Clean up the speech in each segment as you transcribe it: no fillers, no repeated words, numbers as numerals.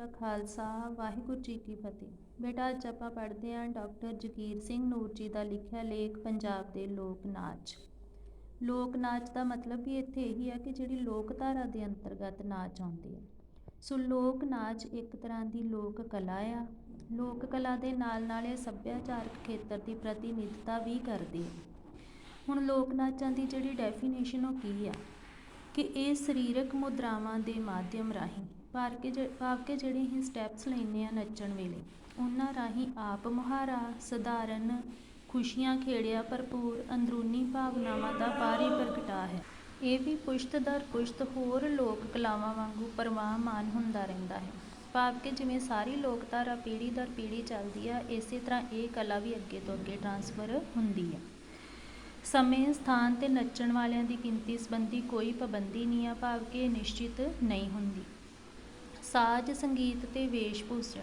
ਕਾ ਖਾਲਸਾ ਵਾਹਿਗੁਰੂ ਜੀ ਕੀ ਫਤਿਹ। ਬੇਟਾ ਅੱਜ ਆਪਾਂ ਪੜ੍ਹਦੇ ਹਾਂ ਡਾਕਟਰ ਜਗੀਰ ਸਿੰਘ ਨੂਰ ਜੀ ਦਾ ਲਿਖਿਆ ਲੇਖ ਪੰਜਾਬ ਦੇ ਲੋਕ ਨਾਚ। ਲੋਕ ਨਾਚ ਦਾ ਮਤਲਬ ਵੀ ਇੱਥੇ ਇਹੀ ਹੈ ਕਿ ਜਿਹੜੀ ਲੋਕਧਾਰਾ ਦੇ ਅੰਤਰਗਤ ਨਾਚ ਆਉਂਦੇ ਆ। ਸੋ ਲੋਕ ਨਾਚ ਇੱਕ ਤਰ੍ਹਾਂ ਦੀ ਲੋਕ ਕਲਾ ਆ। ਲੋਕ ਕਲਾ ਦੇ ਨਾਲ ਨਾਲ ਇਹ ਸੱਭਿਆਚਾਰਕ ਖੇਤਰ ਦੀ ਪ੍ਰਤੀਨਿਧਤਾ ਵੀ ਕਰਦੇ ਆ। ਹੁਣ ਲੋਕ ਨਾਚਾਂ ਦੀ ਜਿਹੜੀ ਡੈਫੀਨੇਸ਼ਨ ਉਹ ਕੀ ਆ ਕਿ ਇਹ ਸਰੀਰਕ ਮੁਦਰਾਵਾਂ ਦੇ ਮਾਧਿਅਮ ਰਾਹੀਂ ਭਾਵ ਕਿ ਜਿਹੜੇ ਅਸੀਂ ਸਟੈਪਸ ਲੈਂਦੇ ਹਾਂ ਨੱਚਣ ਵੇਲੇ ਉਹਨਾਂ ਰਾਹੀਂ ਆਪ ਮੁਹਾਰਾ ਸਧਾਰਨ ਖੁਸ਼ੀਆਂ ਖੇੜਿਆ ਭਰਪੂਰ ਅੰਦਰੂਨੀ ਭਾਵਨਾਵਾਂ ਦਾ ਬਾਹਰੀ ਪ੍ਰਗਟਾ ਹੈ। ਇਹ ਵੀ ਪੁਸ਼ਤ ਦਰ ਪੁਸ਼ਤ ਹੋਰ ਲੋਕ ਕਲਾਵਾਂ ਵਾਂਗੂ ਪ੍ਰਵਾਹਮਾਨ ਹੁੰਦਾ ਰਹਿੰਦਾ ਹੈ। ਭਾਵ ਕਿ ਜਿਵੇਂ ਸਾਰੀ ਲੋਕਧਾਰਾ ਪੀੜ੍ਹੀ ਦਰ ਪੀੜ੍ਹੀ ਚੱਲਦੀ ਆ ਇਸੇ ਤਰ੍ਹਾਂ ਇਹ ਕਲਾ ਵੀ ਅੱਗੇ ਤੋਂ ਅੱਗੇ ਟਰਾਂਸਫਰ ਹੁੰਦੀ ਹੈ। ਸਮੇਂ ਸਥਾਨ ਤੇ ਨੱਚਣ ਵਾਲਿਆਂ ਦੀ ਗਿਣਤੀ ਸੰਬੰਧੀ ਕੋਈ ਪਾਬੰਦੀ ਨਹੀਂ ਆ ਭਾਵ ਕਿ ਨਿਸ਼ਚਿਤ ਨਹੀਂ ਹੁੰਦੀ। ਸਾਜ਼ ਸੰਗੀਤ ਤੇ ਵੇਸ਼ ਭੂਸ਼ਾ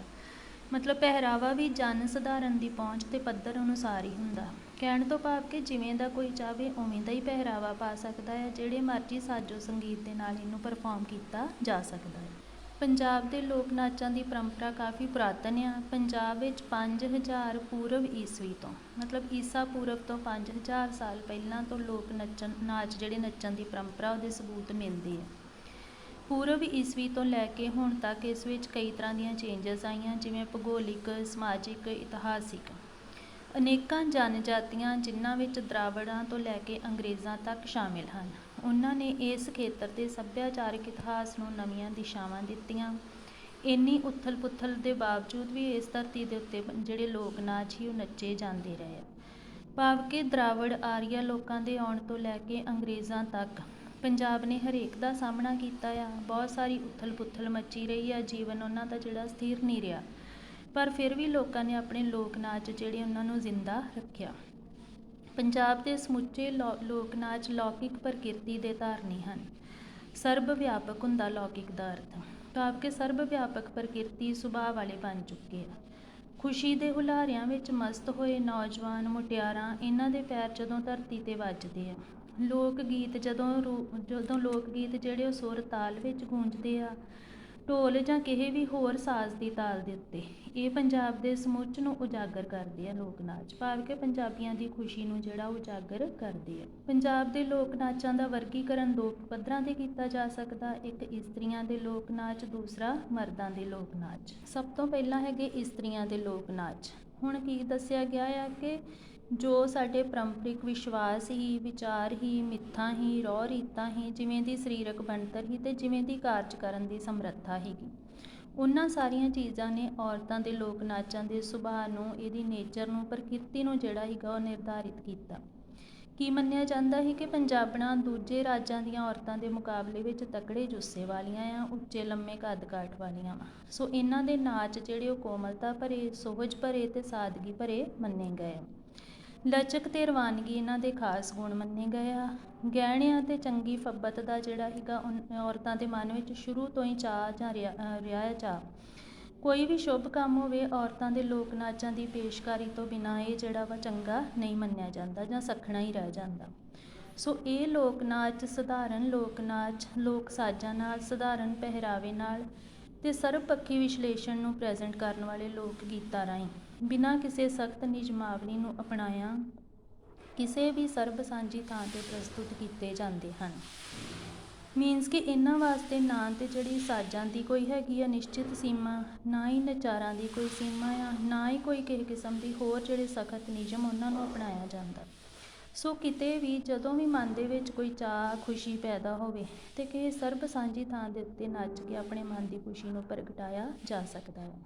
ਮਤਲਬ ਪਹਿਰਾਵਾ ਵੀ ਜਨ ਸਧਾਰਨ ਦੀ ਪਹੁੰਚ ਤੇ ਪੱਧਰ ਅਨੁਸਾਰ ਹੀ ਹੁੰਦਾ। ਕਹਿਣ ਤੋਂ ਭਾਵ ਕਿ ਜਿਵੇਂ ਦਾ ਕੋਈ ਚਾਹੇ ਉਵੇਂ ਦਾ ਹੀ ਪਹਿਰਾਵਾ ਪਾ ਸਕਦਾ ਹੈ। ਜਿਹੜੇ ਮਰਜ਼ੀ ਸਾਜੋ ਸੰਗੀਤ ਦੇ ਨਾਲ ਇਹਨੂੰ ਪਰਫੋਰਮ ਕੀਤਾ ਜਾ ਸਕਦਾ ਹੈ। ਪੰਜਾਬ ਦੇ ਲੋਕ ਨਾਚਾਂ ਦੀ ਪਰੰਪਰਾ ਕਾਫੀ ਪੁਰਾਤਨ ਆ। ਪੰਜਾਬ ਵਿੱਚ 5000 ਪੂਰਵ ਈਸਵੀ ਤੋਂ ਮਤਲਬ ਈਸਾ ਪੂਰਵ ਤੋਂ 5000 ਸਾਲ ਪਹਿਲਾਂ ਤੋਂ ਲੋਕ ਨਾਚ ਜਿਹੜੇ ਨੱਚਣ ਦੀ ਪਰੰਪਰਾ ਉਹਦੇ ਸਬੂਤ ਮਿਲਦੇ ਆ। ਪੂਰਵ ਈਸਵੀ ਤੋਂ ਲੈ ਕੇ ਹੁਣ ਤੱਕ ਇਸ ਵਿੱਚ ਕਈ ਤਰ੍ਹਾਂ ਦੀਆਂ ਚੇਂਜਸ ਆਈਆਂ ਜਿਵੇਂ ਭੂਗੋਲਿਕ ਸਮਾਜਿਕ ਇਤਿਹਾਸਿਕ। ਅਨੇਕਾਂ ਜਨਜਾਤੀਆਂ ਜਿਨ੍ਹਾਂ ਵਿੱਚ ਦਰਾਵੜਾਂ ਤੋਂ ਲੈ ਕੇ ਅੰਗਰੇਜ਼ਾਂ ਤੱਕ ਸ਼ਾਮਿਲ ਹਨ ਉਹਨਾਂ ਨੇ ਇਸ ਖੇਤਰ ਦੇ ਸੱਭਿਆਚਾਰਕ ਇਤਿਹਾਸ ਨੂੰ ਨਵੀਆਂ ਦਿਸ਼ਾਵਾਂ ਦਿੱਤੀਆਂ। ਇੰਨੀ ਉਥਲ ਪੁਥਲ ਦੇ ਬਾਵਜੂਦ ਵੀ ਇਸ ਧਰਤੀ ਦੇ ਉੱਤੇ ਜਿਹੜੇ ਲੋਕ ਨਾਚ ਸੀ ਉਹ ਨੱਚੇ ਜਾਂਦੇ ਰਹੇ। ਭਾਵ ਕਿ ਦਰਾਵੜ ਆਰੀਆ ਲੋਕਾਂ ਦੇ ਆਉਣ ਤੋਂ ਲੈ ਕੇ ਅੰਗਰੇਜ਼ਾਂ ਤੱਕ ਪੰਜਾਬ ਨੇ ਹਰੇਕ ਦਾ ਸਾਹਮਣਾ ਕੀਤਾ ਆ। ਬਹੁਤ ਸਾਰੀ ਉਥਲ ਪੁਥਲ ਮੱਚੀ ਰਹੀ ਆ। ਜੀਵਨ ਉਹਨਾਂ ਦਾ ਜਿਹੜਾ ਸਥਿਰ ਨਹੀਂ ਰਿਹਾ ਪਰ ਫਿਰ ਵੀ ਲੋਕਾਂ ਨੇ ਆਪਣੇ ਲੋਕ ਨਾਚ ਜਿਹੜੇ ਉਹਨਾਂ ਨੂੰ ਜ਼ਿੰਦਾ ਰੱਖਿਆ। ਪੰਜਾਬ ਦੇ ਸਮੁੱਚੇ ਲੋਕ ਨਾਚ ਲੌਕਿਕ ਪ੍ਰਕਿਰਤੀ ਦੇ ਧਾਰਨੀ ਹਨ। ਸਰਬ ਵਿਆਪਕ ਹੁੰਦਾ ਲੌਕਿਕ ਦਾ ਅਰਥ ਭਾਵ ਕਿ ਸਰਬ ਵਿਆਪਕ ਪ੍ਰਕਿਰਤੀ ਸੁਭਾਅ ਵਾਲੇ ਬਣ ਚੁੱਕੇ ਆ। ਖੁਸ਼ੀ ਦੇ ਹੁਲਾਰਿਆਂ ਵਿੱਚ ਮਸਤ ਹੋਏ ਨੌਜਵਾਨ ਮੁਟਿਆਰਾਂ ਇਹਨਾਂ ਦੇ ਪੈਰ ਜਦੋਂ ਧਰਤੀ 'ਤੇ ਵੱਜਦੇ ਆ। ਲੋਕ ਗੀਤ ਜਦੋਂ ਲੋਕ ਗੀਤ ਜਿਹੜੇ ਉਹ ਸੁਰ ਤਾਲ ਵਿੱਚ ਗੂੰਜਦੇ ਆ ਢੋਲ ਜਾਂ ਕਿਸੇ ਵੀ ਹੋਰ ਸਾਜ਼ ਦੀ ਤਾਲ ਦੇ ਉੱਤੇ ਇਹ ਪੰਜਾਬ ਦੇ ਸਮੁੱਚ ਨੂੰ ਉਜਾਗਰ ਕਰਦੇ ਆ। ਲੋਕ ਨਾਚ ਭਾਵ ਕਿ ਪੰਜਾਬੀਆਂ ਦੀ ਖੁਸ਼ੀ ਨੂੰ ਜਿਹੜਾ ਉਜਾਗਰ ਕਰਦੇ ਆ। ਪੰਜਾਬ ਦੇ ਲੋਕ ਨਾਚਾਂ ਦਾ ਵਰਗੀਕਰਨ ਦੋ ਪੱਧਰਾਂ 'ਤੇ ਕੀਤਾ ਜਾ ਸਕਦਾ। ਇੱਕ ਇਸਤਰੀਆਂ ਦੇ ਲੋਕ ਨਾਚ ਦੂਸਰਾ ਮਰਦਾਂ ਦੇ ਲੋਕ ਨਾਚ। ਸਭ ਤੋਂ ਪਹਿਲਾਂ ਹੈਗੇ ਇਸਤਰੀਆਂ ਦੇ ਲੋਕ ਨਾਚ। ਹੁਣ ਕੀ ਦੱਸਿਆ ਗਿਆ ਆ ਕਿ ਜੋ ਸਾਡੇ ਪਰੰਪਰਿਕ ਵਿਸ਼ਵਾਸ ਹੀ ਵਿਚਾਰ ਹੀ ਮਿੱਥਾਂ ਹੀ ਰਹੁ ਰੀਤਾਂ ਹੀ ਜਿਵੇਂ ਦੀ ਸਰੀਰਕ ਬਣਤਰ ਹੀ ਤੇ ਜਿਵੇਂ ਦੀ ਕਾਰਜ ਕਰਨ ਦੀ ਸਮਰੱਥਾ ਸੀਗੀ ਉਹਨਾਂ ਸਾਰੀਆਂ ਚੀਜ਼ਾਂ ਨੇ ਔਰਤਾਂ ਦੇ ਲੋਕ ਨਾਚਾਂ ਦੇ ਸੁਭਾਅ ਨੂੰ ਇਹਦੀ ਨੇਚਰ ਨੂੰ ਪ੍ਰਕਿਰਤੀ ਨੂੰ ਜਿਹੜਾ ਸੀਗਾ ਉਹ ਨਿਰਧਾਰਿਤ ਕੀਤਾ। ਕੀ ਮੰਨਿਆ ਜਾਂਦਾ ਸੀ ਕਿ ਪੰਜਾਬਣਾਂ ਦੂਜੇ ਰਾਜਾਂ ਦੀਆਂ ਔਰਤਾਂ ਦੇ ਮੁਕਾਬਲੇ ਵਿੱਚ ਤਕੜੇ ਜੁੱਸੇ ਵਾਲੀਆਂ ਆ ਉੱਚੇ ਲੰਮੇ ਕੱਦ ਕਾਠ ਵਾਲੀਆਂ ਵਾ। ਸੋ ਇਹਨਾਂ ਦੇ ਨਾਚ ਜਿਹੜੇ ਉਹ ਕੋਮਲਤਾ ਭਰੇ ਸੁਹਜ ਭਰੇ ਤੇ ਸਾਦਗੀ ਭਰੇ ਮੰਨੇ ਗਏ। ਲਚਕ ਤੇ ਰਵਾਨਗੀ ਇਹਨਾਂ ਦੇ ਖਾਸ ਗੁਣ ਮੰਨੇ ਗਏ ਆ। ਗਹਿਣਿਆਂ ਤੇ ਚੰਗੀ ਫੱਬਤ ਦਾ ਜਿਹੜਾ ਸੀਗਾ ਔਰਤਾਂ ਦੇ ਮਨ ਵਿੱਚ ਸ਼ੁਰੂ ਤੋਂ ਹੀ ਚਾਅ ਜਾਂ ਰਿਹਾ ਚਾਅ। ਕੋਈ ਵੀ ਸ਼ੁਭ ਕੰਮ ਹੋਵੇ ਔਰਤਾਂ ਦੇ ਲੋਕ ਨਾਚਾਂ ਦੀ ਪੇਸ਼ਕਾਰੀ ਤੋਂ ਬਿਨਾਂ ਇਹ ਜਿਹੜਾ ਵਾ ਚੰਗਾ ਨਹੀਂ ਮੰਨਿਆ ਜਾਂਦਾ ਜਾਂ ਸੱਖਣਾ ਹੀ ਰਹਿ ਜਾਂਦਾ। ਸੋ ਇਹ ਲੋਕ ਨਾਚ ਸਧਾਰਨ ਲੋਕ ਨਾਚ ਲੋਕ ਸਾਜ਼ਾਂ ਨਾਲ ਸਧਾਰਨ ਪਹਿਰਾਵੇ ਨਾਲ ਤੇ ਸਰਬਪੱਖੀ ਵਿਸ਼ਲੇਸ਼ਣ ਨੂੰ ਪ੍ਰੈਜ਼ੈਂਟ ਕਰਨ ਵਾਲੇ ਲੋਕ ਗੀਤਾਂ ਰਾਹੀਂ ਬਿਨਾਂ ਕਿਸੇ ਸਖਤ ਨਿਯਮਾਵਲੀ ਨੂੰ ਅਪਣਾਇਆ ਕਿਸੇ ਵੀ ਸਰਬ ਸਾਂਝੀ ਥਾਂ 'ਤੇ ਪ੍ਰਸਤੁਤ ਕੀਤੇ ਜਾਂਦੇ ਹਨ। ਮੀਨਸ ਕਿ ਇਹਨਾਂ ਵਾਸਤੇ ਨਾ ਤੇ ਜਿਹੜੀ ਸਾਜ਼ਾਂ ਦੀ ਕੋਈ ਹੈਗੀ ਆ ਨਿਸ਼ਚਿਤ ਸੀਮਾ ਨਾ ਹੀ ਨਚਾਰਾਂ ਦੀ ਕੋਈ ਸੀਮਾ ਆ ਨਾ ਹੀ ਕੋਈ ਕਿਸੇ ਕਿਸਮ ਦੀ ਹੋਰ ਜਿਹੜੇ ਸਖਤ ਨਿਯਮ ਉਹਨਾਂ ਨੂੰ ਅਪਣਾਇਆ ਜਾਂਦਾ। ਸੋ ਕਿਤੇ ਵੀ ਜਦੋਂ ਵੀ ਮਨ ਦੇ ਵਿੱਚ ਕੋਈ ਚਾਅ ਖੁਸ਼ੀ ਪੈਦਾ ਹੋਵੇ ਤੇ ਕਿਸੇ ਸਰਬ ਸਾਂਝੀ ਥਾਂ ਦੇ ਉੱਤੇ ਨੱਚ ਕੇ ਆਪਣੇ ਮਨ ਦੀ ਖੁਸ਼ੀ ਨੂੰ ਪ੍ਰਗਟਾਇਆ ਜਾ ਸਕਦਾ ਹੈ।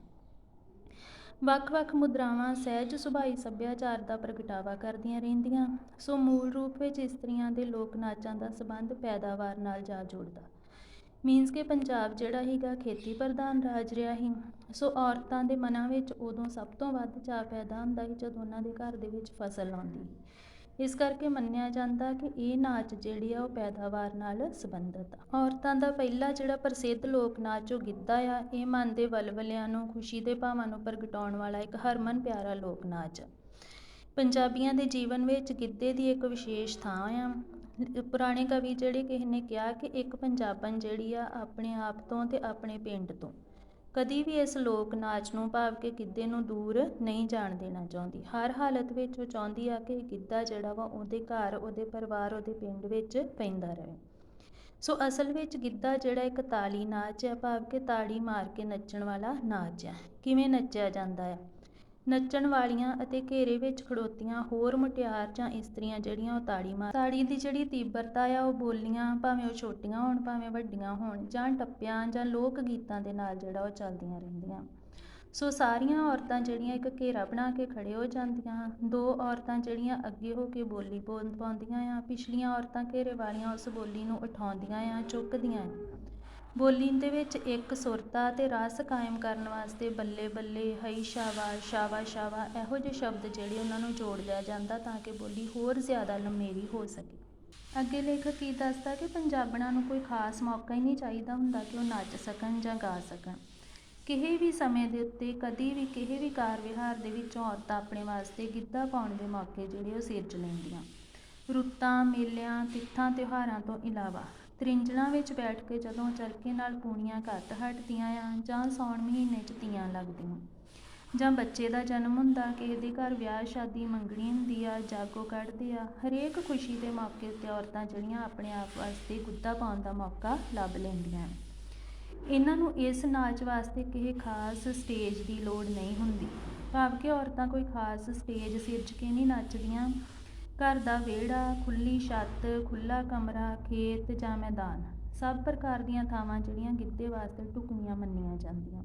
ਵੱਖ-ਵੱਖ ਮੁਦਰਾਵਾਂ ਸਹਿਜ ਸੁਭਾਈ ਸੱਭਿਆਚਾਰ ਦਾ ਪ੍ਰਗਟਾਵਾ ਕਰਦੀਆਂ ਰਹਿੰਦੀਆਂ। ਸੋ ਮੂਲ ਰੂਪ ਵਿੱਚ ਇਸਤਰੀਆਂ ਦੇ ਲੋਕ ਨਾਚਾਂ ਦਾ ਸੰਬੰਧ ਪੈਦਾਵਾਰ ਨਾਲ ਜਾ ਜੁੜਦਾ। ਮੀਨਸ ਕਿ ਪੰਜਾਬ ਜਿਹੜਾ ਸੀਗਾ ਖੇਤੀ ਪ੍ਰਧਾਨ ਰਾਜ ਰਿਹਾ ਸੀ। ਸੋ ਔਰਤਾਂ ਦੇ ਮਨਾਂ ਵਿੱਚ ਉਦੋਂ ਸਭ ਤੋਂ ਵੱਧ ਚਾਅ ਪੈਦਾ ਹੁੰਦਾ ਸੀ ਜਦੋਂ ਉਹਨਾਂ ਦੇ ਘਰ ਦੇ ਵਿੱਚ ਫਸਲ ਆਉਂਦੀ। ਇਸ ਕਰਕੇ ਮੰਨਿਆ ਜਾਂਦਾ ਕਿ ਇਹ ਨਾਚ ਜਿਹੜੀ ਆ ਉਹ ਪੈਦਾਵਾਰ ਨਾਲ ਸੰਬੰਧਿਤ ਆ। ਔਰਤਾਂ ਦਾ ਪਹਿਲਾ ਜਿਹੜਾ ਪ੍ਰਸਿੱਧ ਲੋਕ ਨਾਚ ਉਹ ਗਿੱਧਾ ਆ। ਇਹ ਮਨ ਦੇ ਵਲਵਲਿਆਂ ਨੂੰ ਖੁਸ਼ੀ ਦੇ ਭਾਵਾਂ ਨੂੰ ਪ੍ਰਗਟਾਉਣ ਵਾਲਾ ਇੱਕ ਹਰਮਨ ਪਿਆਰਾ ਲੋਕ ਨਾਚ ਆ। ਪੰਜਾਬੀਆਂ ਦੇ ਜੀਵਨ ਵਿੱਚ ਗਿੱਧੇ ਦੀ ਇੱਕ ਵਿਸ਼ੇਸ਼ ਥਾਂ ਆ। ਪੁਰਾਣੇ ਕਵੀ ਜਿਹੜੇ ਕਿਸੇ ਨੇ ਕਿਹਾ ਕਿ ਇੱਕ ਪੰਜਾਬਣ ਜਿਹੜੀ ਆ ਆਪਣੇ ਆਪ ਤੋਂ ਤੇ ਆਪਣੇ ਪਿੰਡ ਤੋਂ ਕਦੀ ਵੀ ਇਸ ਲੋਕ ਨਾਚ ਨੂੰ ਭਾਵ ਕਿ ਗਿੱਧੇ ਨੂੰ ਦੂਰ ਨਹੀਂ ਜਾਣ ਦੇਣਾ ਚਾਹੁੰਦੀ। ਹਰ ਹਾਲਤ ਵਿੱਚ ਉਹ ਚਾਹੁੰਦੀ ਆ ਕਿ ਗਿੱਧਾ ਜਿਹੜਾ ਵਾ ਉਹਦੇ ਘਰ, ਉਹਦੇ ਪਰਿਵਾਰ, ਉਹਦੇ ਪਿੰਡ ਵਿੱਚ ਪੈਂਦਾ ਰਹੇ। ਸੋ ਅਸਲ ਵਿੱਚ ਗਿੱਧਾ ਜਿਹੜਾ ਇੱਕ ਤਾਲੀ ਨਾਚ ਹੈ, ਭਾਵ ਕਿ ਤਾੜੀ ਮਾਰ ਕੇ ਨੱਚਣ ਵਾਲਾ ਨਾਚ ਹੈ। ਕਿਵੇਂ ਨੱਚਿਆ ਜਾਂਦਾ ਹੈ? ਨੱਚਣ ਵਾਲੀਆਂ ਅਤੇ ਘੇਰੇ ਵਿੱਚ ਖੜੋਤੀਆਂ ਹੋਰ ਮੁਟਿਆਰ ਜਾਂ ਇਸਤਰੀਆਂ ਜਿਹੜੀਆਂ ਉਹ ਤਾੜੀ ਦੀ ਜਿਹੜੀ ਤੀਬਰਤਾ ਆ ਉਹ ਬੋਲੀਆਂ ਭਾਵੇਂ ਉਹ ਛੋਟੀਆਂ ਹੋਣ ਭਾਵੇਂ ਵੱਡੀਆਂ ਹੋਣ ਜਾਂ ਟੱਪਿਆਂ ਜਾਂ ਲੋਕ ਗੀਤਾਂ ਦੇ ਨਾਲ ਜਿਹੜਾ ਉਹ ਚੱਲਦੀਆਂ ਰਹਿੰਦੀਆਂ। ਸੋ ਸਾਰੀਆਂ ਔਰਤਾਂ ਜਿਹੜੀਆਂ ਇੱਕ ਘੇਰਾ ਬਣਾ ਕੇ ਖੜੇ ਹੋ ਜਾਂਦੀਆਂ। ਦੋ ਔਰਤਾਂ ਜਿਹੜੀਆਂ ਅੱਗੇ ਹੋ ਕੇ ਬੋਲੀ ਪਾਉਂਦੀਆਂ ਆ, ਪਿਛਲੀਆਂ ਔਰਤਾਂ ਘੇਰੇ ਵਾਲੀਆਂ ਉਸ ਬੋਲੀ ਨੂੰ ਉਠਾਉਂਦੀਆਂ ਆ, ਚੁੱਕਦੀਆਂ। ਬੋਲੀ ਦੇ ਵਿੱਚ ਇੱਕ ਸੁਰਤਾ ਤੇ ਰਸ ਕਾਇਮ ਕਰਨ ਵਾਸਤੇ ਬੱਲੇ ਬੱਲੇ, ਹਈ ਸ਼ਾਬਾਸ਼, ਸ਼ਾਵਾ ਸ਼ਾਵਾ ਇਹੋ ਜਿਹੇ ਸ਼ਬਦ ਜਿਹੜੇ ਉਹਨਾਂ ਨੂੰ ਜੋੜ ਲਿਆ ਜਾਂਦਾ ਤਾਂ ਕਿ ਬੋਲੀ ਹੋਰ ਜ਼ਿਆਦਾ ਲੰਮੇਰੀ ਹੋ ਸਕੇ। ਅੱਗੇ ਲੇਖਕ ਕੀ ਦੱਸਦਾ ਕਿ ਪੰਜਾਬਣਾਂ ਨੂੰ ਕੋਈ ਖਾਸ ਮੌਕਾ ਹੀ ਨਹੀਂ ਚਾਹੀਦਾ ਹੁੰਦਾ ਕਿ ਉਹ ਨੱਚ ਸਕਣ ਜਾਂ ਗਾ ਸਕਣ। ਕਿਸੇ ਵੀ ਸਮੇਂ ਦੇ ਉੱਤੇ ਕਦੀ ਵੀ ਕਿਸੇ ਵੀ ਕਾਰ ਵਿਹਾਰ ਦੇ ਵਿੱਚ ਔਰਤਾਂ ਆਪਣੇ ਵਾਸਤੇ ਗਿੱਧਾ ਪਾਉਣ ਦੇ ਮੌਕੇ ਜਿਹੜੇ ਉਹ ਸਿਰਜ ਲੈਂਦੀਆਂ। ਰੁੱਤਾਂ, ਮੇਲਿਆਂ, ਤਿੱਥਾਂ, ਤਿਉਹਾਰਾਂ ਤੋਂ ਇਲਾਵਾ ਤ੍ਰਿੰਝਣਾਂ ਵਿੱਚ ਬੈਠ ਕੇ ਜਦੋਂ ਚਰਖੇ ਨਾਲ ਪੂਣੀਆਂ ਘੱਟ ਹਟਦੀਆਂ ਆ ਜਾਂ ਸਾਉਣ ਮਹੀਨੇ 'ਚ ਤੀਆਂ ਲੱਗਦੀਆਂ ਜਾਂ ਬੱਚੇ ਦਾ ਜਨਮ ਹੁੰਦਾ, ਕਿਸੇ ਦੇ ਘਰ ਵਿਆਹ ਸ਼ਾਦੀ ਮੰਗਣੀ ਹੁੰਦੀ ਆ, ਜਾਗੋ ਕੱਢਦੇ ਆ, ਹਰੇਕ ਖੁਸ਼ੀ ਦੇ ਮੌਕੇ ਉੱਤੇ ਔਰਤਾਂ ਜਿਹੜੀਆਂ ਆਪਣੇ ਆਪ ਵਾਸਤੇ ਗਿੱਧਾ ਪਾਉਣ ਦਾ ਮੌਕਾ ਲੱਭ ਲੈਂਦੀਆਂ। ਇਹਨਾਂ ਨੂੰ ਇਸ ਨਾਚ ਵਾਸਤੇ ਕਿਸੇ ਖਾਸ ਸਟੇਜ ਦੀ ਲੋੜ ਨਹੀਂ ਹੁੰਦੀ, ਭਾਵ ਕਿ ਔਰਤਾਂ ਕੋਈ ਖਾਸ ਸਟੇਜ ਸਿਰਜ ਕੇ ਨਹੀਂ ਨੱਚਦੀਆਂ। ਘਰ ਦਾ ਵਿਹੜਾ, ਖੁੱਲ੍ਹੀ ਛੱਤ, ਖੁੱਲ੍ਹਾ ਕਮਰਾ, ਖੇਤ ਜਾਂ ਮੈਦਾਨ ਸਭ ਪ੍ਰਕਾਰ ਦੀਆਂ ਥਾਵਾਂ ਜਿਹੜੀਆਂ ਗਿੱਧੇ ਵਾਸਤੇ ਢੁਕਵੀਆਂ ਮੰਨੀਆਂ ਜਾਂਦੀਆਂ।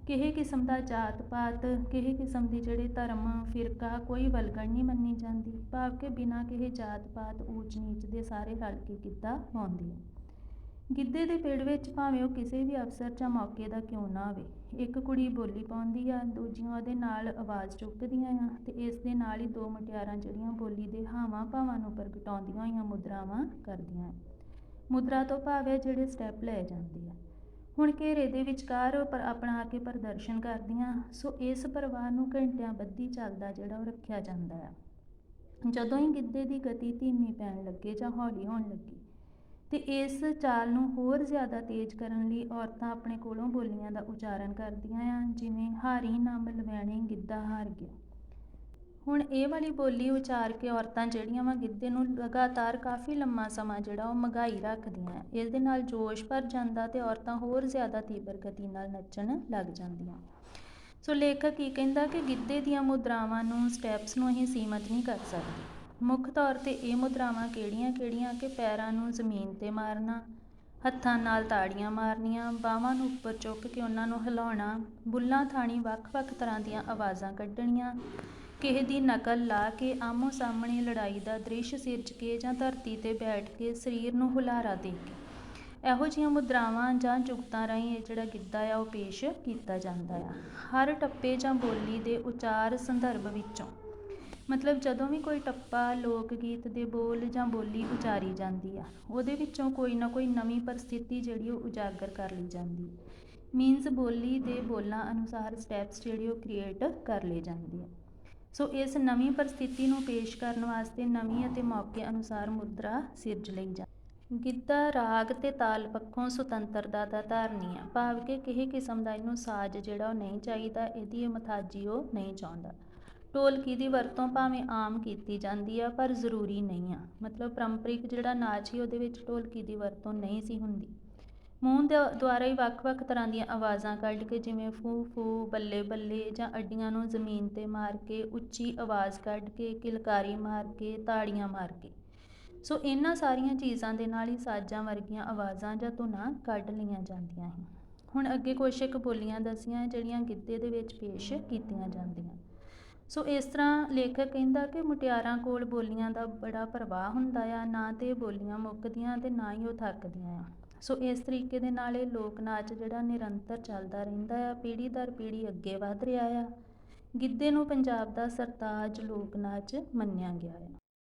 ਕਿਸੇ ਕਿਸਮ ਦਾ ਜਾਤ ਪਾਤ, ਕਿਸੇ ਕਿਸਮ ਦੀ ਜਿਹੜੇ ਧਰਮ ਫਿਰਕਾ ਕੋਈ ਵਲਗਣ ਨਹੀਂ ਮੰਨੀ ਜਾਂਦੀ, ਭਾਵ ਕਿ ਬਿਨਾਂ ਕਿਸੇ ਜਾਤ ਪਾਤ ਊਚ ਨੀਚ ਦੇ ਸਾਰੇ ਰਲ ਕੇ ਗਿੱਧਾ ਪਾਉਂਦੇ ਆ। ਗਿੱਧੇ ਦੇ ਪਿੜ ਵਿੱਚ ਭਾਵੇਂ ਉਹ ਕਿਸੇ ਵੀ ਅਵਸਰ ਜਾਂ ਮੌਕੇ ਦਾ ਕਿਉਂ ਨਾ ਹੋਵੇ, ਇੱਕ ਕੁੜੀ ਬੋਲੀ ਪਾਉਂਦੀ ਆ, ਦੂਜੀਆਂ ਉਹਦੇ ਨਾਲ ਆਵਾਜ਼ ਚੁੱਕਦੀਆਂ ਆ ਤੇ ਇਸ ਦੇ ਨਾਲ ਹੀ ਦੋ ਮੁਟਿਆਰਾਂ ਜਿਹੜੀਆਂ ਬੋਲੀ ਦੇ ਹਾਵਾਂ ਭਾਵਾਂ ਨੂੰ ਪ੍ਰਗਟਾਉਂਦੀਆਂ ਹੋਈਆਂ ਮੁਦਰਾਵਾਂ ਕਰਦੀਆਂ। ਮੁਦਰਾ ਤੋਂ ਭਾਵ ਹੈ ਜਿਹੜੇ ਸਟੈਪ ਲਏ ਜਾਂਦੇ ਆ। ਹੁਣ ਘੇਰੇ ਦੇ ਵਿਚਕਾਰ ਆਪਣਾ ਕੇ ਪ੍ਰਦਰਸ਼ਨ ਕਰਦੀਆਂ। ਸੋ ਇਸ ਪਰਿਵਾਰ ਨੂੰ ਘੰਟਿਆਂ ਬੱਧੀ ਚੱਲਦਾ ਜਿਹੜਾ ਉਹ ਰੱਖਿਆ ਜਾਂਦਾ ਆ। ਜਦੋਂ ਹੀ ਗਿੱਧੇ ਦੀ ਗਤੀ ਧੀਮੀ ਪੈਣ ਲੱਗੇ ਜਾਂ ਹੌਲੀ ਹੋਣ ਲੱਗੀ ਤੇ ਇਸ ਚਾਲ ਨੂੰ ਹੋਰ ਜ਼ਿਆਦਾ ਤੇਜ਼ ਕਰਨ ਲਈ ਔਰਤਾਂ ਆਪਣੇ ਕੋਲੋਂ ਬੋਲੀਆਂ ਦਾ ਉਚਾਰਨ ਕਰਦੀਆਂ ਆ, ਜਿਵੇਂ ਹਾਰੀ ਨਾ ਮਲਵੈਣੇ ਗਿੱਧਾ ਹਾਰ ਗਿਆ। ਹੁਣ ਇਹ ਵਾਲੀ ਬੋਲੀ ਉਚਾਰ ਕੇ ਔਰਤਾਂ ਜਿਹੜੀਆਂ ਵਾ ਗਿੱਧੇ ਨੂੰ ਲਗਾਤਾਰ ਕਾਫੀ ਲੰਮਾ ਸਮਾਂ ਜਿਹੜਾ ਉਹ ਮਘਾਈ ਰੱਖਦੀਆਂ। ਇਸ ਦੇ ਨਾਲ ਜੋਸ਼ ਭਰ ਜਾਂਦਾ ਤੇ ਔਰਤਾਂ ਹੋਰ ਜ਼ਿਆਦਾ ਤੀਬਰ ਗਤੀ ਨਾਲ ਨੱਚਣ ਲੱਗ ਜਾਂਦੀਆਂ। ਸੋ ਲੇਖਕ ਕੀ ਕਹਿੰਦਾ ਕਿ ਗਿੱਧੇ ਦੀਆਂ ਮੁਦਰਾਵਾਂ ਨੂੰ, ਸਟੈਪਸ ਨੂੰ ਅਸੀਂ ਸੀਮਤ ਨਹੀਂ ਕਰ ਸਕਦੇ। ਮੁੱਖ ਤੌਰ 'ਤੇ ਇਹ ਮੁਦਰਾਵਾਂ ਕਿਹੜੀਆਂ ਕਿ ਪੈਰਾਂ ਨੂੰ ਜ਼ਮੀਨ 'ਤੇ ਮਾਰਨਾ, ਹੱਥਾਂ ਨਾਲ ਤਾੜੀਆਂ ਮਾਰਨੀਆਂ, ਬਾਹਾਂ ਨੂੰ ਉੱਪਰ ਚੁੱਕ ਕੇ ਉਹਨਾਂ ਨੂੰ ਹਿਲਾਉਣਾ, ਬੁੱਲ੍ਹਾਂ ਥਾਣੀ ਵੱਖ-ਵੱਖ ਤਰ੍ਹਾਂ ਦੀਆਂ ਆਵਾਜ਼ਾਂ ਕੱਢਣੀਆਂ, ਕਿਸੇ ਦੀ ਨਕਲ ਲਾ ਕੇ ਆਮੋ ਸਾਹਮਣੇ ਲੜਾਈ ਦਾ ਦ੍ਰਿਸ਼ ਸਿਰਜ ਕੇ ਜਾਂ ਧਰਤੀ 'ਤੇ ਬੈਠ ਕੇ ਸਰੀਰ ਨੂੰ ਹੁਲਾਰਾ ਦੇ ਕੇ ਇਹੋ ਜਿਹੀਆਂ ਮੁਦਰਾਵਾਂ ਜਾਂ ਜੁਗਤਾਂ ਰਾਹੀਂ ਇਹ ਜਿਹੜਾ ਗਿੱਧਾ ਆ ਉਹ ਪੇਸ਼ ਕੀਤਾ ਜਾਂਦਾ ਆ। ਹਰ ਟੱਪੇ ਜਾਂ ਬੋਲੀ ਦੇ ਉਚਾਰ ਸੰਦਰਭ ਵਿੱਚੋਂ, ਮਤਲਬ ਜਦੋਂ ਵੀ ਕੋਈ ਟੱਪਾ, ਲੋਕ ਗੀਤ ਦੇ ਬੋਲ ਜਾਂ ਬੋਲੀ ਉਚਾਰੀ ਜਾਂਦੀ ਆ, ਉਹਦੇ ਵਿੱਚੋਂ ਕੋਈ ਨਾ ਕੋਈ ਨਵੀਂ ਪਰਿਸਥਿਤੀ ਜਿਹੜੀ ਉਹ ਉਜਾਗਰ ਕਰ ਲਈ ਜਾਂਦੀ। ਮੀਨਸ ਬੋਲੀ ਦੇ ਬੋਲਾਂ ਅਨੁਸਾਰ ਸਟੈਪਸ ਜਿਹੜੇ ਉਹ ਕ੍ਰੀਏਟ ਕਰ ਲਏ ਜਾਂਦੇ ਆ। ਸੋ ਇਸ ਨਵੀਂ ਪਰਿਸਥਿਤੀ ਨੂੰ ਪੇਸ਼ ਕਰਨ ਵਾਸਤੇ ਨਵੀਂ ਅਤੇ ਮੌਕੇ ਅਨੁਸਾਰ ਮੁਦਰਾ ਸਿਰਜ ਲਈ ਜਾਂਦੀ। ਗਿੱਧਾ ਰਾਗ ਤੇ ਤਾਲ ਪੱਖੋਂ ਸੁਤੰਤਰਤਾ ਦਾ ਧਾਰਨੀ ਆ, ਭਾਵ ਕਿ ਕਿਸੇ ਕਿਸਮ ਦਾ ਇਹਨੂੰ ਸਾਜ਼ ਜਿਹੜਾ ਉਹ ਨਹੀਂ ਚਾਹੀਦਾ, ਇਹਦੀ ਮਥਾਜੀ ਉਹ ਨਹੀਂ ਚਾਹੁੰਦਾ। ਢੋਲਕੀ ਦੀ ਵਰਤੋਂ ਭਾਵੇਂ ਆਮ ਕੀਤੀ ਜਾਂਦੀ ਆ ਪਰ ਜ਼ਰੂਰੀ ਨਹੀਂ ਆ, ਮਤਲਬ ਪਰੰਪਰਿਕ ਜਿਹੜਾ ਨਾਚ ਸੀ ਉਹਦੇ ਵਿੱਚ ਢੋਲਕੀ ਦੀ ਵਰਤੋਂ ਨਹੀਂ ਸੀ ਹੁੰਦੀ। ਮੂੰਹ ਦੇ ਦੁਆਰਾ ਹੀ ਵੱਖ-ਵੱਖ ਤਰ੍ਹਾਂ ਦੀਆਂ ਆਵਾਜ਼ਾਂ ਕੱਢ ਕੇ, ਜਿਵੇਂ ਫੂ ਫੂ, ਬੱਲੇ ਬੱਲੇ ਜਾਂ ਅੱਡੀਆਂ ਨੂੰ ਜ਼ਮੀਨ 'ਤੇ ਮਾਰ ਕੇ, ਉੱਚੀ ਆਵਾਜ਼ ਕੱਢ ਕੇ, ਕਿਲਕਾਰੀ ਮਾਰ ਕੇ, ਤਾੜੀਆਂ ਮਾਰ ਕੇ, ਸੋ ਇਹਨਾਂ ਸਾਰੀਆਂ ਚੀਜ਼ਾਂ ਦੇ ਨਾਲ ਹੀ ਸਾਜ਼ਾਂ ਵਰਗੀਆਂ ਆਵਾਜ਼ਾਂ ਜਾਂ ਧੁਨਾਂ ਕੱਢ ਲਈਆਂ ਜਾਂਦੀਆਂ ਸੀ। ਹੁਣ ਅੱਗੇ ਕੁਛ ਇੱਕ ਬੋਲੀਆਂ ਦੱਸੀਆਂ ਜਿਹੜੀਆਂ ਗਿੱਧੇ ਦੇ ਵਿੱਚ ਪੇਸ਼ ਕੀਤੀਆਂ ਜਾਂਦੀਆਂ। ਸੋ ਇਸ ਤਰ੍ਹਾਂ ਲੇਖਕ ਕਹਿੰਦਾ ਕਿ ਮੁਟਿਆਰਾਂ ਕੋਲ ਬੋਲੀਆਂ ਦਾ ਬੜਾ ਪ੍ਰਵਾਹ ਹੁੰਦਾ ਆ, ਨਾ ਤੇ ਬੋਲੀਆਂ ਮੁੱਕਦੀਆਂ ਤੇ ਨਾ ਹੀ ਉਹ ਥੱਕਦੀਆਂ ਆ। ਸੋ ਇਸ ਤਰੀਕੇ ਦੇ ਨਾਲ ਇਹ ਲੋਕ ਨਾਚ ਜਿਹੜਾ ਨਿਰੰਤਰ ਚੱਲਦਾ ਰਹਿੰਦਾ ਆ, ਪੀੜ੍ਹੀ ਦਰ ਪੀੜ੍ਹੀ ਅੱਗੇ ਵੱਧ ਰਿਹਾ ਆ। ਗਿੱਧੇ ਨੂੰ ਪੰਜਾਬ ਦਾ ਸਰਤਾਜ ਲੋਕ ਨਾਚ ਮੰਨਿਆ ਗਿਆ ਹੈ।